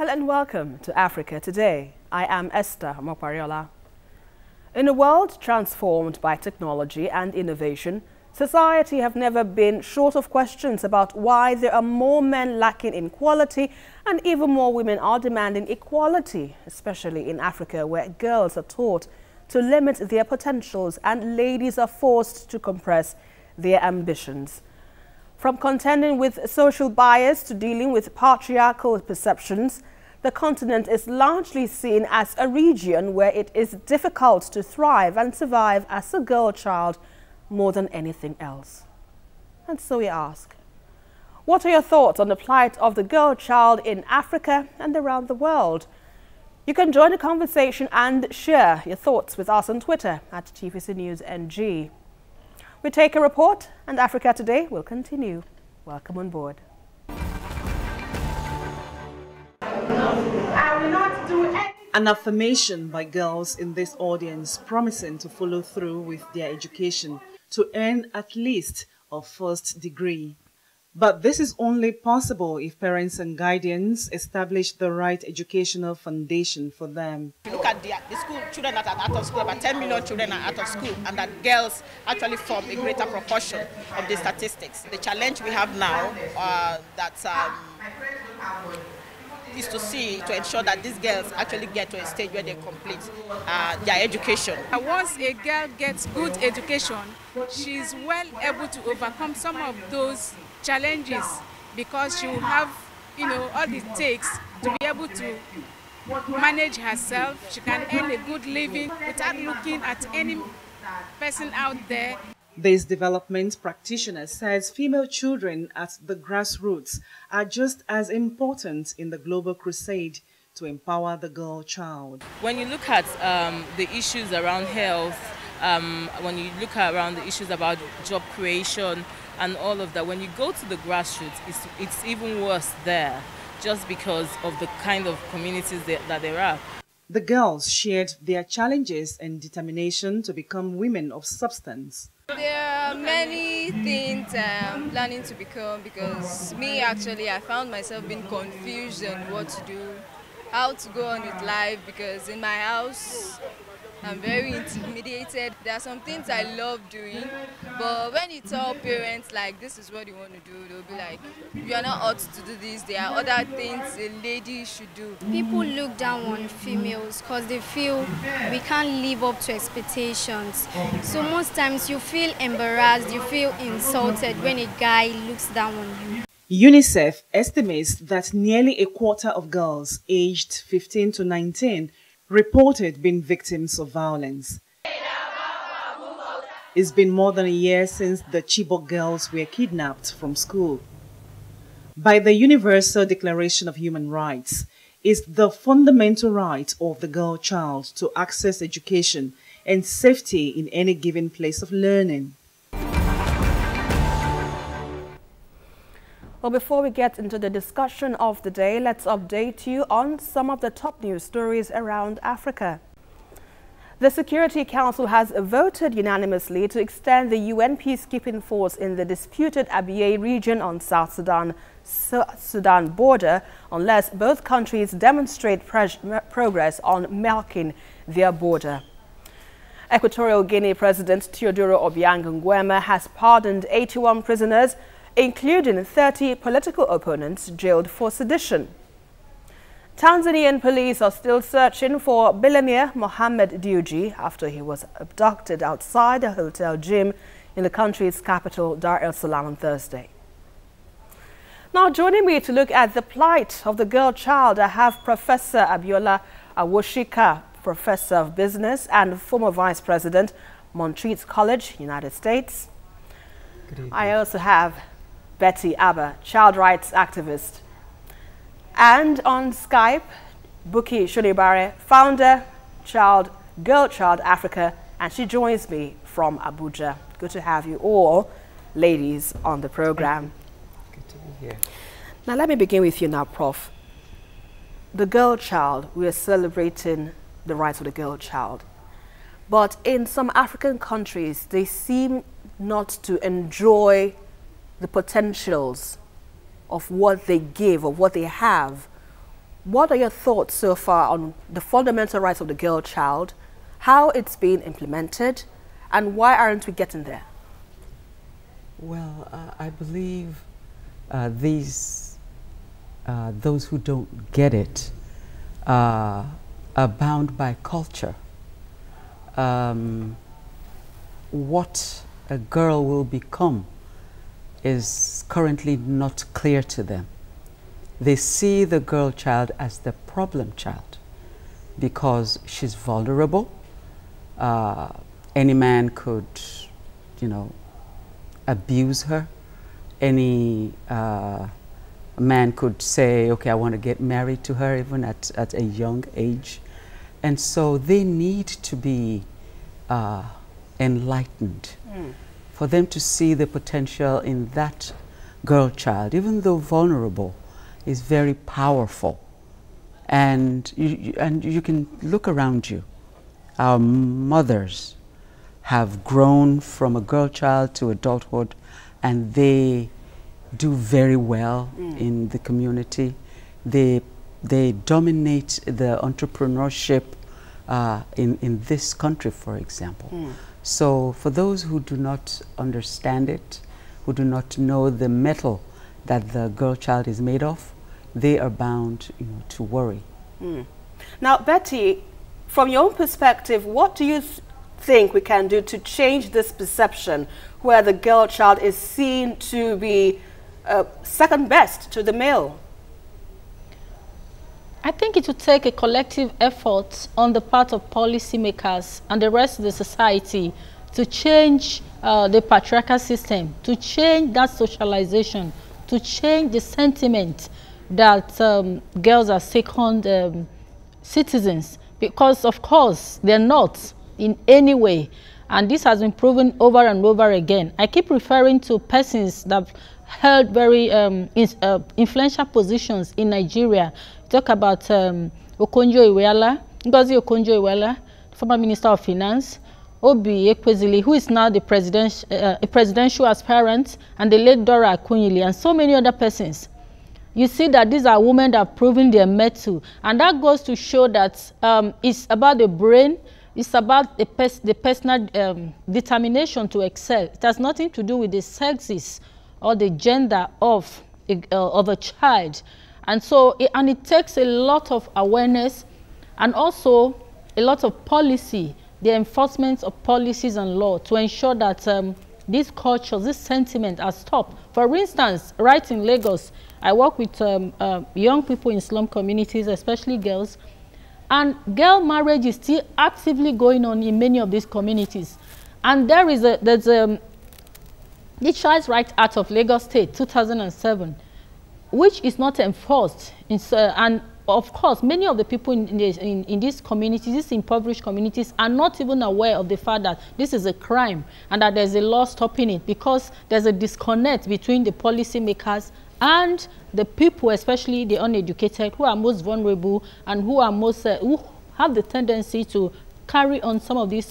Hello and welcome to Africa Today. I am Esther Mokwariola. In a world transformed by technology and innovation, society have never been short of questions about why there are more men lacking in quality and even more women are demanding equality, especially in Africa where girls are taught to limit their potentials and ladies are forced to compress their ambitions. From contending with social bias to dealing with patriarchal perceptions, the continent is largely seen as a region where it is difficult to thrive and survive as a girl child more than anything else. And so we ask, what are your thoughts on the plight of the girl child in Africa and around the world? You can join the conversation and share your thoughts with us on Twitter at TVC News NG. We take a report and Africa Today will continue. Welcome on board. An affirmation by girls in this audience promising to follow through with their education to earn at least a first degree. But this is only possible if parents and guardians establish the right educational foundation for them. If you look at the school, children that are out of school, about 10 million children are out of school, and that girls actually form a greater proportion of the statistics. The challenge we have now is to ensure that these girls actually get to a stage where they complete their education. Once a girl gets good education, she's well able to overcome some of those challenges because she will have, all it takes to be able to manage herself. She can earn a good living without looking at any person out there. This development practitioner says female children at the grassroots are just as important in the global crusade to empower the girl child. When you look at the issues around health, when you look around the issues about job creation and all of that, when you go to the grassroots, it's even worse there, just because of the kind of communities that there are. The girls shared their challenges and determination to become women of substance. There are many things I'm planning to become because I found myself being confused on what to do, how to go on with life, because in my house I'm very intimidated. There are some things I love doing, but when you tell parents like this is what you want to do, they'll be like, you are not ought to do this, there are other things a lady should do. People look down on females because they feel we can't live up to expectations. So most times you feel embarrassed, you feel insulted when a guy looks down on you. UNICEF estimates that nearly a quarter of girls aged 15 to 19 reported being victims of violence. It's been more than a year since the Chibok girls were kidnapped from school. By the Universal Declaration of Human Rights, it's the fundamental right of the girl child to access education and safety in any given place of learning. Well, before we get into the discussion of the day, let's update you on some of the top news stories around Africa. The Security Council has voted unanimously to extend the UN peacekeeping force in the disputed Abyei region on South Sudan border unless both countries demonstrate progress on marking their border. Equatorial Guinea President Teodoro Obiang Nguema has pardoned 81 prisoners, including 30 political opponents jailed for sedition. Tanzanian police are still searching for billionaire Mohamed Dewji after he was abducted outside a hotel gym in the country's capital, Dar es Salaam, on Thursday. Now, joining me to look at the plight of the girl child, I have Professor Abiola Awoshika, Professor of Business and former Vice President, Montreat College, United States. I also have Betty Abba, child rights activist. And on Skype, Buki Shonibare, founder, Girl Child Africa, and she joins me from Abuja. Good to have you all, ladies, on the program. Good to be here. Now, let me begin with you now, Prof. The girl child, we are celebrating the rights of the girl child. But in some African countries, they seem not to enjoy the potentials of what they give, of what they have. What are your thoughts so far on the fundamental rights of the girl child, how it's being implemented, and why aren't we getting there? Well, I believe those who don't get it are bound by culture. What a girl will become is currently not clear to them. They see the girl child as the problem child because she's vulnerable. Any man could, abuse her. Any man could say, okay, I want to get married to her even at a young age. And so they need to be enlightened for them to see the potential in that girl child, even though vulnerable, is very powerful. And you can look around you. Our mothers have grown from a girl child to adulthood, and they do very well in the community. They dominate the entrepreneurship in this country, for example. So for those who do not understand it, who do not know the metal that the girl child is made of, they are bound to worry. Now, Betty, from your own perspective, what do you think we can do to change this perception where the girl child is seen to be second best to the male? I think it would take a collective effort on the part of policymakers and the rest of the society to change the patriarchal system, to change that socialization, to change the sentiment that girls are second citizens, because of course they're not in any way, and this has been proven over and over again. I keep referring to persons that have held very influential positions in Nigeria. Talk about Okonjo-Iweala, Ngozi Okonjo-Iweala, former Minister of Finance, Obi Ekwezili, who is now the a presidential aspirant, and the late Dora Akunyili, and so many other persons. You see that these are women that have proven their mettle, and that goes to show that it's about the brain, it's about the personal determination to excel. It has nothing to do with the sexes or the gender of a child. And so, it takes a lot of awareness and also a lot of policy, the enforcement of policies and law to ensure that these cultures, this sentiment are stopped. For instance, right in Lagos, I work with young people in slum communities, especially girls, and girl marriage is still actively going on in many of these communities. And there's the Child's Rights Act of Lagos State, 2007, which is not enforced. And of course, many of the people in these communities, these impoverished communities, are not even aware of the fact that this is a crime and that there's a law stopping it, because there's a disconnect between the policymakers and the people, especially the uneducated, who are most vulnerable and who are most who have the tendency to carry on some of these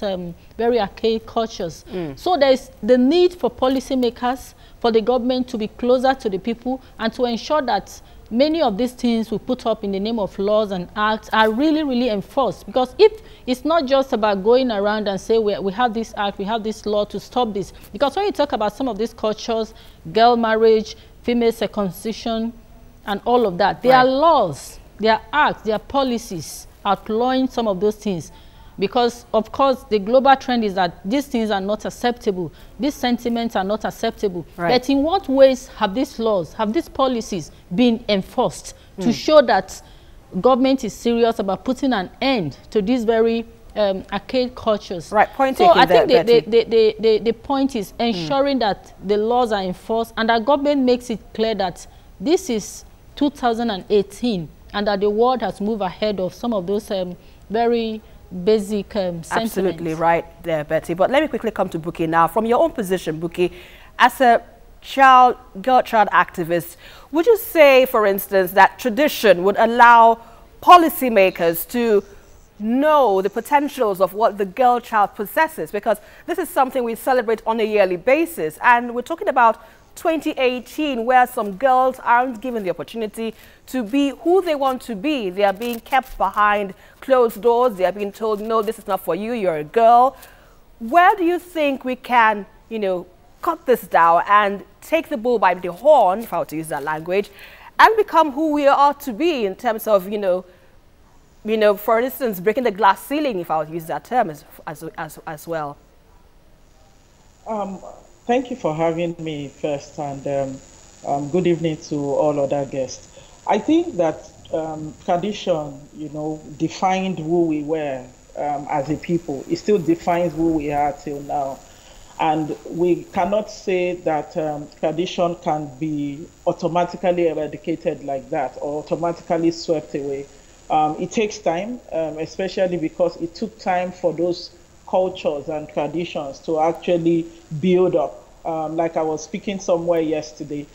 very archaic cultures. So there's the need for policymakers, for the government to be closer to the people and to ensure that many of these things we put up in the name of laws and acts are really, really enforced. Because if it's not just about going around and say we have this act, we have this law to stop this. Because when you talk about some of these cultures, girl marriage, female circumcision, and all of that, there are laws, there are acts, there are policies outlawing some of those things. Because, of course, the global trend is that these things are not acceptable. These sentiments are not acceptable. But in what ways have these laws, have these policies been enforced to show that government is serious about putting an end to these very archaic cultures? Point so I think the point is ensuring that the laws are enforced and that government makes it clear that this is 2018 and that the world has moved ahead of some of those very basic sentiments. Absolutely right there, Betty. But let me quickly come to Buki now. From your own position, Buki, as a girl child activist, would you say, for instance, that tradition would allow policymakers to know the potentials of what the girl child possesses? Because this is something we celebrate on a yearly basis, and we're talking about 2018, where some girls aren't given the opportunity to be who they want to be. They are being kept behind closed doors. They are being told, no, this is not for you, you're a girl. Where do you think we can, you know, cut this down and take the bull by the horn, if I were to use that language, and become who we are to be in terms of, you know, for instance, breaking the glass ceiling, if I would use that term as well? Thank you for having me first, and good evening to all other guests. I think that tradition, you know, defined who we were as a people. It still defines who we are till now. And we cannot say that tradition can be automatically eradicated like that or automatically swept away. It takes time, especially because it took time for those cultures and traditions to actually build up. Like I was speaking somewhere yesterday,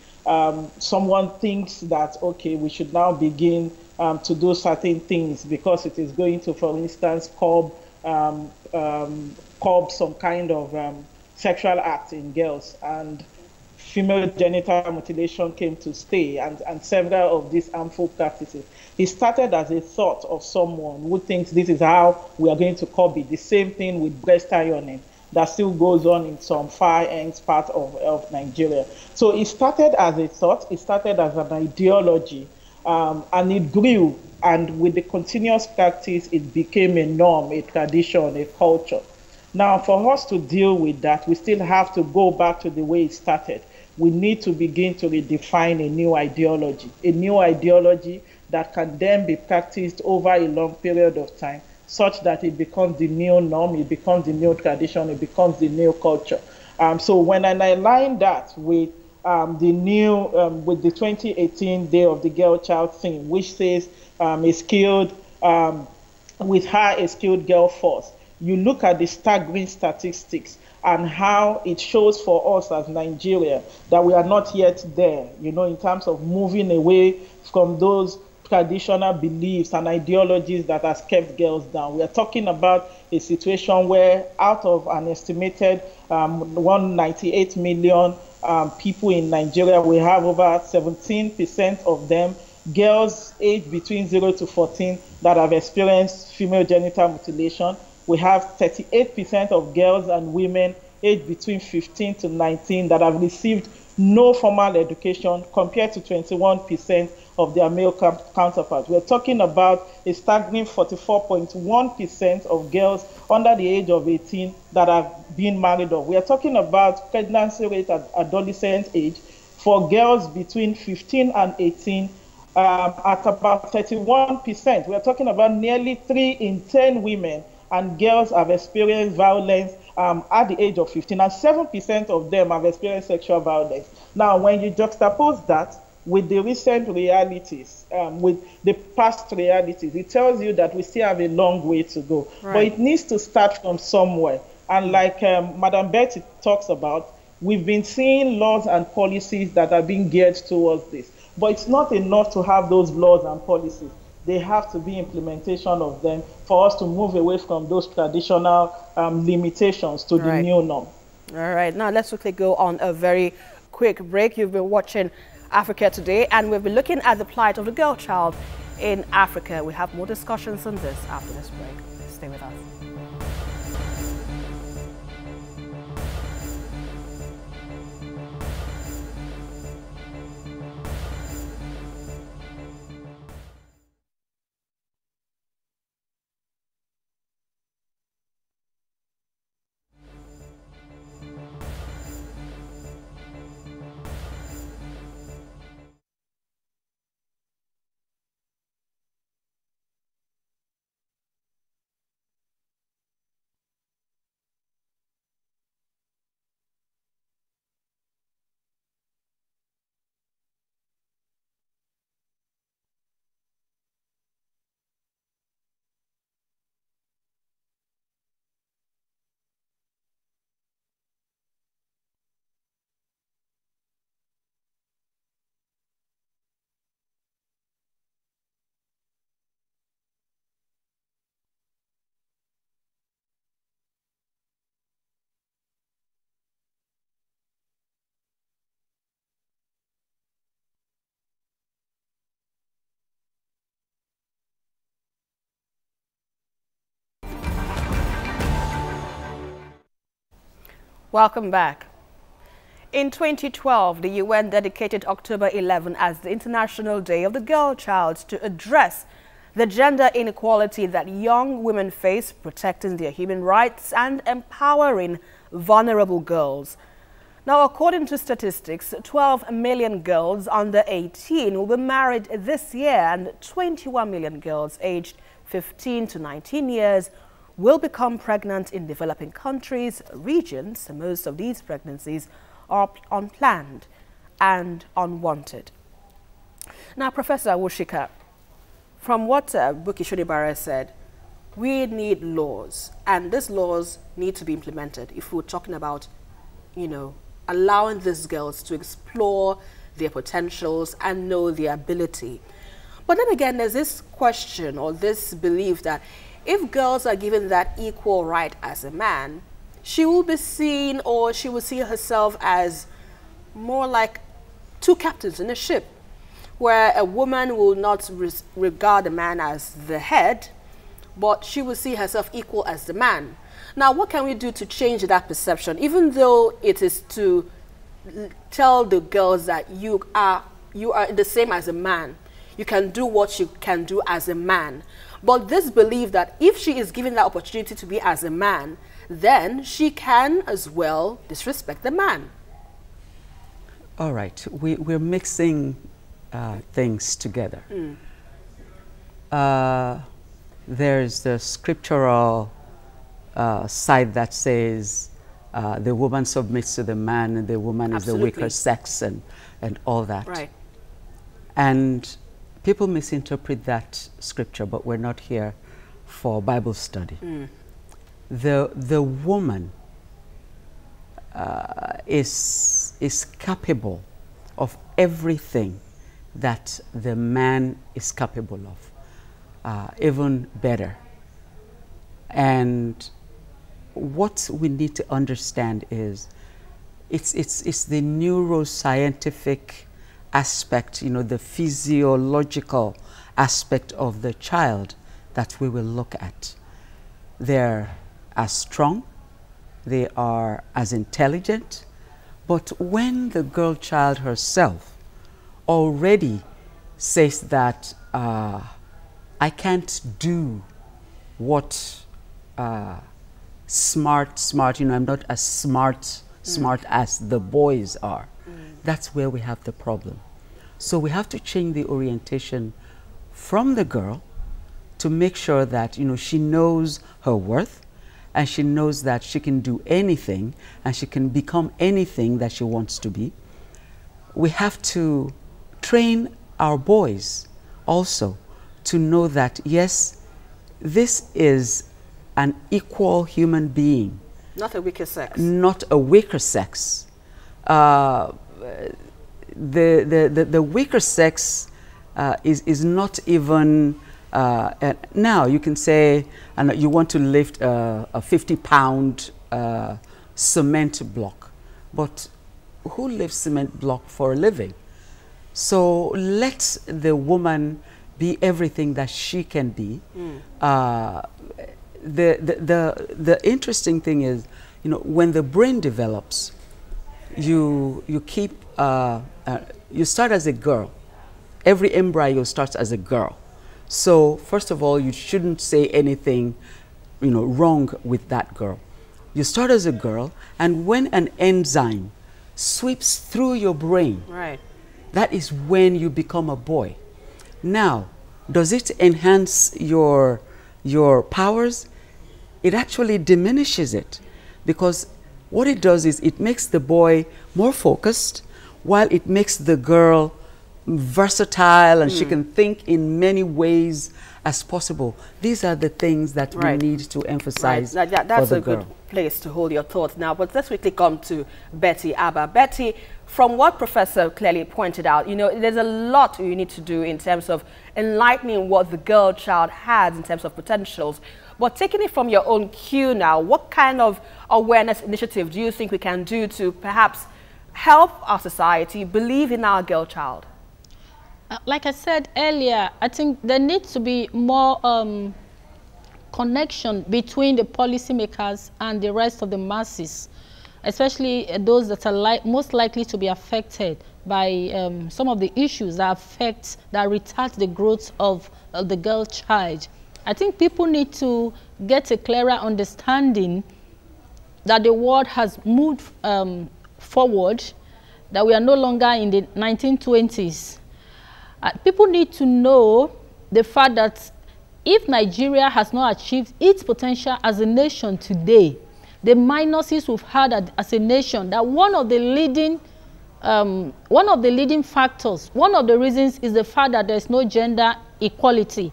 someone thinks that, okay, we should now begin to do certain things because it is going to, for instance, curb some kind of sexual act in girls, and female genital mutilation came to stay, and several of these harmful practices. It started as a thought of someone who thinks this is how we are going to curb it. The same thing with breast ironing that still goes on in some far-end part of Nigeria. So it started as a thought, it started as an ideology, and it grew, and with the continuous practice, it became a norm, a tradition, a culture. Now, for us to deal with that, we still have to go back to the way it started. We need to begin to redefine a new ideology that can then be practiced over a long period of time, such that it becomes the new norm, it becomes the new tradition, it becomes the new culture. So when I align that with with the 2018 Day of the Girl Child theme, which says a skilled girl force, you look at the staggering statistics and how it shows for us as Nigeria that we are not yet there, you know, in terms of moving away from those traditional beliefs and ideologies that has kept girls down. We are talking about a situation where out of an estimated 198 million people in Nigeria, we have over 17% of them girls aged between 0 to 14 that have experienced female genital mutilation. We have 38% of girls and women aged between 15 to 19 that have received no formal education, compared to 21% of their male counterparts. We're talking about a staggering 44.1% of girls under the age of 18 that have been married off. We are talking about pregnancy rate at adolescent age for girls between 15 and 18 at about 31%. We are talking about nearly 3 in 10 women and girls have experienced violence at the age of 15, and 7% of them have experienced sexual violence. Now, when you juxtapose that with the recent realities, with the past realities, it tells you that we still have a long way to go. Right. But it needs to start from somewhere. And like Madam Betty talks about, we've been seeing laws and policies that are being geared towards this. But it's not enough to have those laws and policies. They have to be implementation of them for us to move away from those traditional limitations to the new norm. All right, now let's quickly go on a very quick break. You've been watching Africa Today, and we've been looking at the plight of the girl child in Africa. We have more discussions on this after this break. Stay with us. Welcome back. In 2012, the UN dedicated October 11 as the International Day of the Girl Child to address the gender inequality that young women face, protecting their human rights and empowering vulnerable girls. Now, according to statistics, 12 million girls under 18 will be married this year, and 21 million girls aged 15 to 19 years will become pregnant in developing countries, regions. Most of these pregnancies are unplanned and unwanted. Now, Professor Awosika, from what Buki Shonibare said, we need laws, and these laws need to be implemented if we're talking about, you know, allowing these girls to explore their potentials and know their ability. But then again, there's this question or this belief that if girls are given that equal right as a man, she will be seen, or she will see herself as more like two captains in a ship, where a woman will not regard a man as the head, but she will see herself equal as the man. Now, what can we do to change that perception, even though it is to tell the girls that you are the same as a man, you can do what you can do as a man, but this belief that if she is given that opportunity to be as a man, then she can as well disrespect the man. All right, we're mixing things together. There's the scriptural side that says the woman submits to the man and the woman Absolutely. is the weaker sex and all that. Right. And people misinterpret that scripture, but we're not here for Bible study. The woman is capable of everything that the man is capable of, even better. And what we need to understand is it's the neuroscientific aspect, you know, the physiological aspect of the child that we will look at. They're as strong, they are as intelligent, but when the girl child herself already says that I can't do what smart, you know, I'm not as smart as the boys are. That's where we have the problem. So we have to change the orientation from the girl to make sure that, you know, she knows her worth, and she knows that she can do anything and she can become anything that she wants to be. We have to train our boys also to know that, yes, this is an equal human being. Not a weaker sex. Not a weaker sex. The weaker sex is not even, now you can say, and you want to lift a 50-pound cement block, but who lifts cement block for a living? So let the woman be everything that she can be. The interesting thing is, you know, when the brain develops, you start as a girl. Every embryo starts as a girl. So first of all, you shouldn't say anything, you know, wrong with that girl. You start as a girl, and when an enzyme sweeps through your brain, right, that is when you become a boy. Now, does it enhance your powers? It actually diminishes it, because what it does is it makes the boy more focused, while it makes the girl versatile, and she can think in many ways as possible. These are the things that we need to emphasize that's for the a girl. good place to hold your thoughts now. But let's quickly come to Betty Abba. Betty, from what Professor clearly pointed out, you know, there's a lot you need to do in terms of enlightening what the girl child has in terms of potentials. But taking it from your own cue now, what kind of awareness initiative do you think we can do to perhaps help our society believe in our girl child? Like I said earlier, I think there needs to be more connection between the policymakers and the rest of the masses. especially those that are most likely to be affected by some of the issues that retard the growth of the girl child. I think people need to get a clearer understanding that the world has moved forward, that we are no longer in the 1920s. People need to know the fact that if Nigeria has not achieved its potential as a nation today, the minuses we've had as a nation, that one of the leading factors, one of the reasons is the fact that there's no gender equality.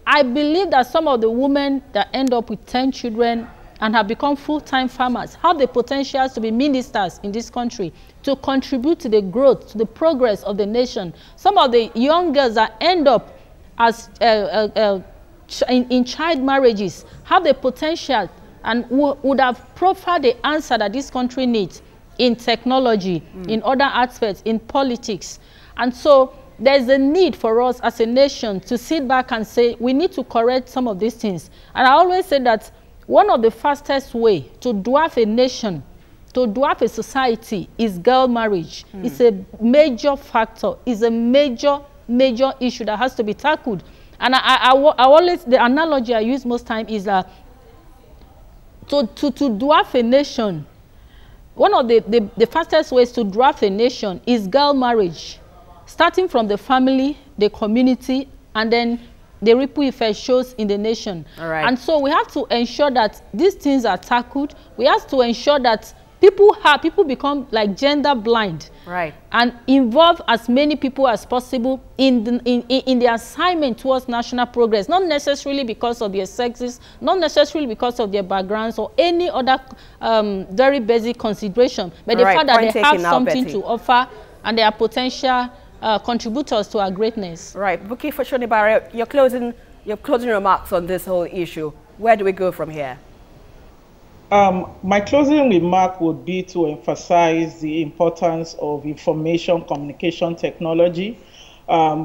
I believe that some of the women that end up with 10 children and have become full-time farmers have the potential to be ministers in this country, to contribute to the growth, to the progress of the nation. Some of the young girls that end up as in child marriages have the potential and would have proffered the answer that this country needs in technology, in other aspects, in politics. And so there's a need for us as a nation to sit back and say, we need to correct some of these things. And I always say that one of the fastest way to dwarf a nation, to dwarf a society, is girl marriage. It's a major factor, it's a major issue that has to be tackled. And I always, the analogy I use most time is that to dwarf a nation, one of the fastest ways to dwarf a nation is girl marriage, starting from the family, the community, and then the ripple effect shows in the nation. All right. And so we have to ensure that these things are tackled. We have to ensure that people become like gender blind, right, and involve as many people as possible in the assignment towards national progress, not necessarily because of their sexes, not necessarily because of their backgrounds or any other very basic consideration, but the fact that they have something to offer and they are potential contributors to our greatness. Right. Buki Foshonibare, your closing remarks on this whole issue. Where do we go from here? My closing remark would be to emphasize the importance of information communication technology,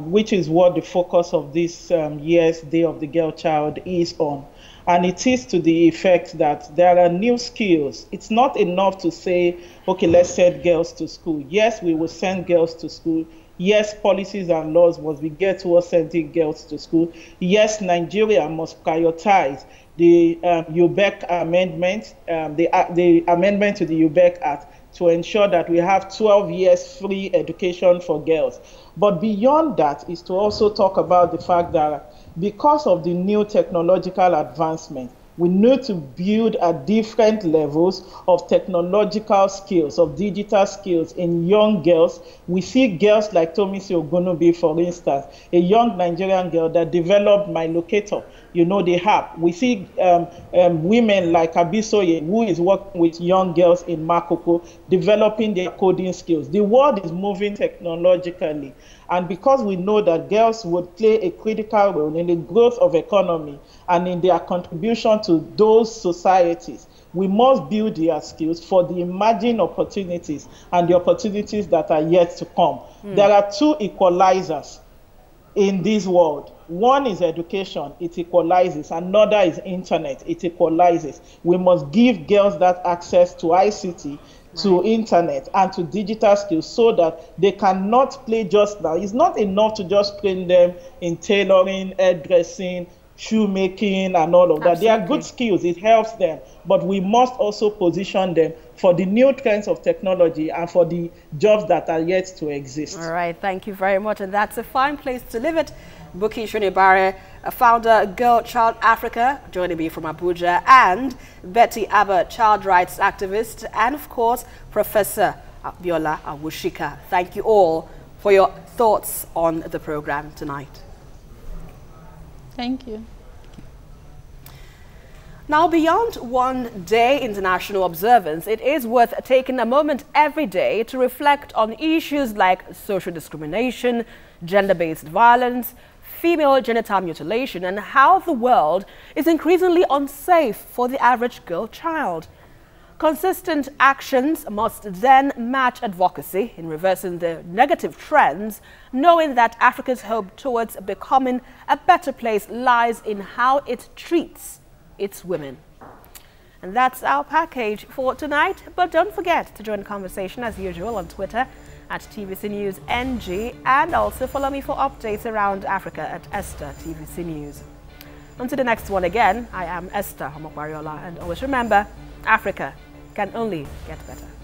which is what the focus of this year's Day of the Girl Child is on. And it is to the effect that there are new skills. It's not enough to say, okay, let's send girls to school. Yes, we will send girls to school. Yes, policies and laws must be geared towards sending girls to school. Yes, Nigeria must prioritize the UBEC amendment, the amendment to the UBEC Act, to ensure that we have 12 years free education for girls. But beyond that is to also talk about the fact that because of the new technological advancement, we need to build at different levels of technological skills, of digital skills in young girls. We see girls like Tomisi Ogunubi, for instance, a young Nigerian girl that developed My Locator, you know, the app. We see women like Abisoye, who is working with young girls in Makoko, developing their coding skills. The world is moving technologically. And because we know that girls would play a critical role in the growth of economy and in their contribution to those societies, we must build their skills for the emerging opportunities and the opportunities that are yet to come. There are two equalizers in this world. One is education, it equalizes. Another is internet, it equalizes. We must give girls that access to ICT, to internet and to digital skills, so that they cannot play just now. It's not enough to just train them in tailoring, hairdressing, shoemaking and all of that. They are good skills, it helps them, but we must also position them for the new trends of technology and for the jobs that are yet to exist. All right, thank you very much, and that's a fine place to leave it. Buki Foshonibare, founder Girl Child Africa, joining me from Abuja, and Betty Abba, child rights activist, and of course, Professor Abiola Awushika. Thank you all for your thoughts on the program tonight. Thank you. Now, beyond one-day international observance, it is worth taking a moment every day to reflect on issues like social discrimination, gender-based violence, female genital mutilation, and how the world is increasingly unsafe for the average girl child. Consistent actions must then match advocacy in reversing the negative trends, knowing that Africa's hope towards becoming a better place lies in how it treats its women. And that's our package for tonight. But don't forget to join the conversation as usual on Twitter at TVC News NG, and also follow me for updates around Africa at Esther TVC News. Until the next one again, I am Esther Homokwariola, and always remember, Africa can only get better.